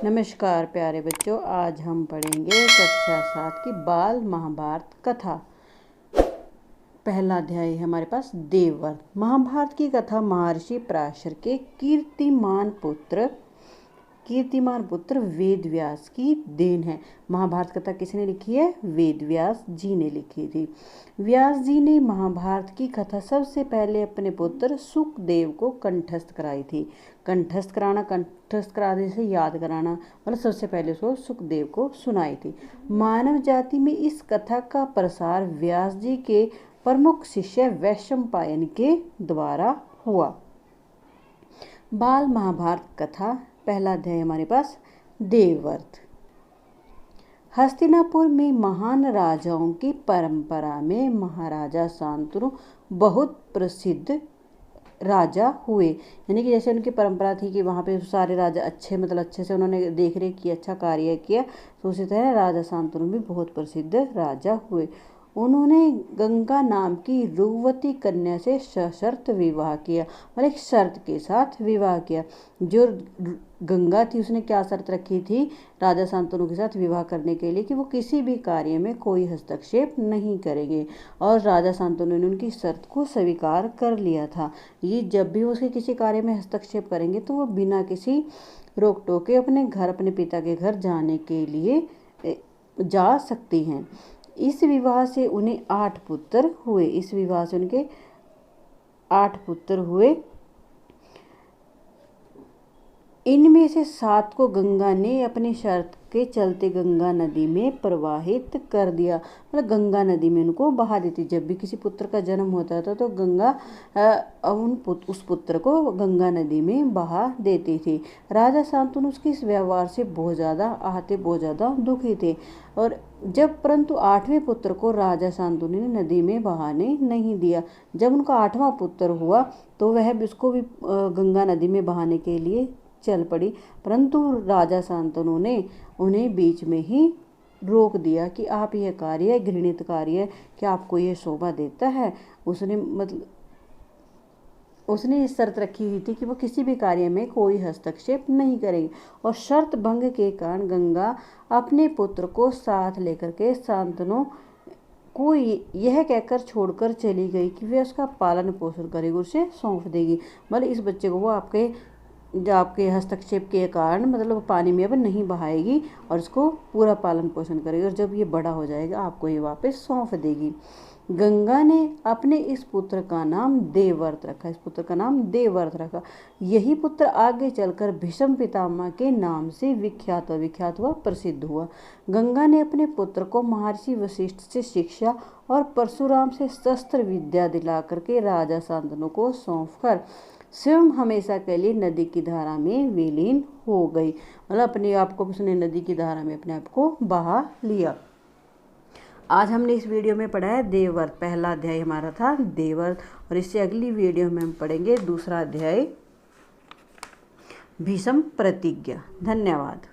नमस्कार प्यारे बच्चों, आज हम पढ़ेंगे कक्षा 7 की बाल महाभारत कथा। पहला अध्याय है हमारे पास देवव्रत। महाभारत की कथा महर्षि पराशर के कीर्तिमान पुत्र वेद व्यास की देन है। महाभारत कथा किसने लिखी है? वेद व्यास जी ने लिखी थी। व्यास जी ने महाभारत की कथा सबसे पहले अपने पुत्र सुखदेव को कंठस्थ कराई थी। कंठस्थ कराने से याद कराना, मतलब सबसे पहले उसको सुखदेव को सुनाई थी। मानव जाति में इस कथा का प्रसार व्यास जी के प्रमुख शिष्य वैशंपायन के द्वारा हुआ। बाल महाभारत कथा पहला अध्याय हमारे पास देवव्रत। हस्तिनापुर में महान राजाओं की परंपरा में महाराजा शांतनु बहुत प्रसिद्ध राजा हुए। यानी कि जैसे उनकी परंपरा थी कि वहाँ पे सारे राजा अच्छे से उन्होंने देख रेख की, अच्छा कार्य किया, तो उसी तरह राजा शांतनु भी बहुत प्रसिद्ध राजा हुए। उन्होंने गंगा नाम की रूपवती कन्या से सशर्त विवाह किया, और एक शर्त के साथ विवाह किया। जो गंगा थी उसने क्या शर्त रखी थी राजा शांतनु के साथ विवाह करने के लिए, कि वो किसी भी कार्य में कोई हस्तक्षेप नहीं करेंगे, और राजा शांतनु ने उनकी शर्त को स्वीकार कर लिया था। ये जब भी उसके किसी कार्य में हस्तक्षेप करेंगे तो वो बिना किसी रोक टोके अपने पिता के घर जाने के लिए जा सकती हैं। इस विवाह से उन्हें 8 पुत्र हुए। इस विवाह से उनके 8 पुत्र हुए। इनमें से 7 को गंगा ने अपनी शर्त के चलते गंगा नदी में प्रवाहित कर दिया, मतलब गंगा नदी में उनको बहा देती। जब भी किसी पुत्र का जन्म होता था तो गंगा उस पुत्र को गंगा नदी में बहा देती थी। राजा शांतनु उसके इस व्यवहार से बहुत ज़्यादा दुखी थे, और परंतु 8वें पुत्र को राजा शांतनु ने नदी में बहाने नहीं दिया। जब उनका 8वां पुत्र हुआ तो वह उसको भी गंगा नदी में बहाने के लिए चल पड़ी, परंतु राजा शांतनु ने उन्हें बीच में ही रोक दिया कि आप यह कार्य घृणित कार्य है, कि आपको ये शोभा देता है। उसने इस शर्त रखी हुई थी कि वो किसी भी कार्य में कोई हस्तक्षेप नहीं करेगी, और शर्त भंग के कारण गंगा अपने पुत्र को साथ लेकर के शांतनु को यह कहकर छोड़कर चली गई कि वे उसका पालन पोषण करेगी, उसे सौंप देगी। मतलब इस बच्चे को वो आपके हस्तक्षेप के कारण मतलब पानी में अब नहीं बहाएगी, और इसको पूरा पालन पोषण करेगी, और जब ये बड़ा हो जाएगा आपको ये वापस सौंप देगी। गंगा ने अपने इस पुत्र का नाम देवव्रत रखा। यही पुत्र आगे चलकर भीष्म पितामह के नाम से विख्यात हुआ, प्रसिद्ध हुआ। गंगा ने अपने पुत्र को महर्षि वशिष्ठ से शिक्षा और परशुराम से शस्त्र विद्या दिला करके राजा शांतनु को सौंपकर स्वयं हमेशा के लिए नदी की धारा में विलीन हो गई। मतलब अपने आप को उसने नदी की धारा में अपने आप को बहा लिया। आज हमने इस वीडियो में पढ़ा है देवव्रत। पहला अध्याय हमारा था देवव्रत, और इससे अगली वीडियो में हम पढ़ेंगे दूसरा अध्याय भीष्म प्रतिज्ञा। धन्यवाद।